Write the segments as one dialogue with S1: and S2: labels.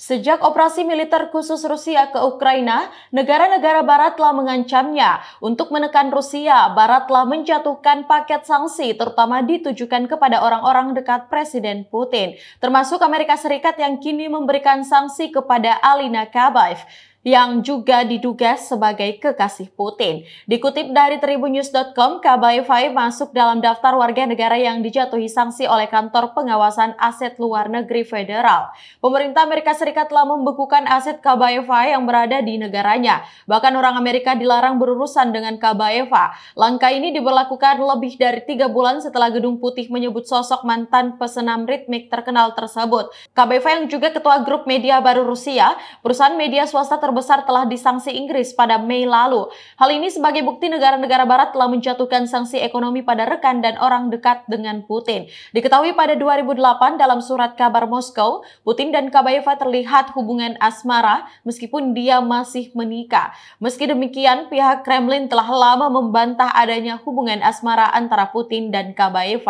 S1: Sejak operasi militer khusus Rusia ke Ukraina, negara-negara Barat telah mengancamnya. Untuk menekan Rusia, Barat telah menjatuhkan paket sanksi terutama ditujukan kepada orang-orang dekat Presiden Putin, termasuk Amerika Serikat yang kini memberikan sanksi kepada Alina Kabaev, yang juga diduga sebagai kekasih Putin. Dikutip dari tribunnews.com, Kabaev masuk dalam daftar warga negara yang dijatuhi sanksi oleh Kantor Pengawasan Aset Luar Negeri Federal. Pemerintah Amerika Serikat telah membekukan aset Kabaev yang berada di negaranya. Bahkan orang Amerika dilarang berurusan dengan Kabaev. Langkah ini diberlakukan lebih dari 3 bulan setelah Gedung Putih menyebut sosok mantan pesenam ritmik terkenal tersebut. Kabaev yang juga ketua grup media baru Rusia, perusahaan media swasta terbesar, telah disanksi Inggris pada Mei lalu. Hal ini sebagai bukti negara-negara Barat telah menjatuhkan sanksi ekonomi pada rekan dan orang dekat dengan Putin. Diketahui pada 2008 dalam surat kabar Moskow, Putin dan Kabaev terlihat hubungan asmara meskipun dia masih menikah. Meski demikian, pihak Kremlin telah lama membantah adanya hubungan asmara antara Putin dan Kabaev.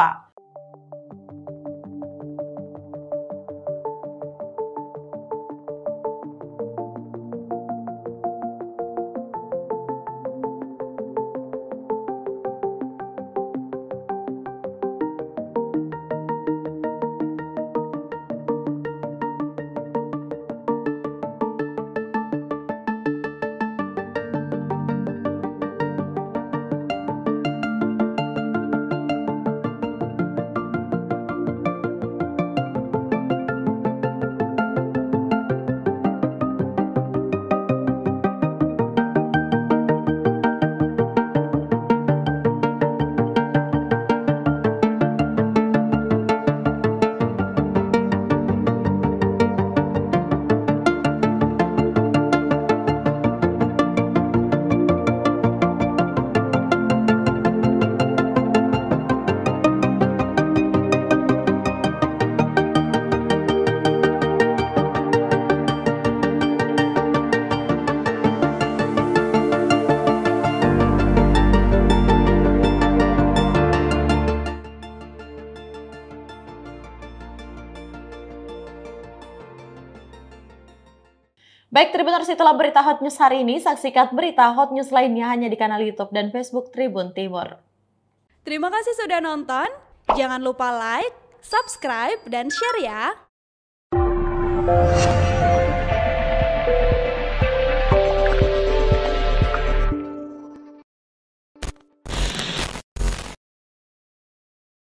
S1: Baik, Tribuners, itulah berita Hot News hari ini. Saksikan berita Hot News lainnya hanya di kanal YouTube dan Facebook Tribun Timur.
S2: Terima kasih sudah nonton. Jangan lupa like, subscribe, dan share ya.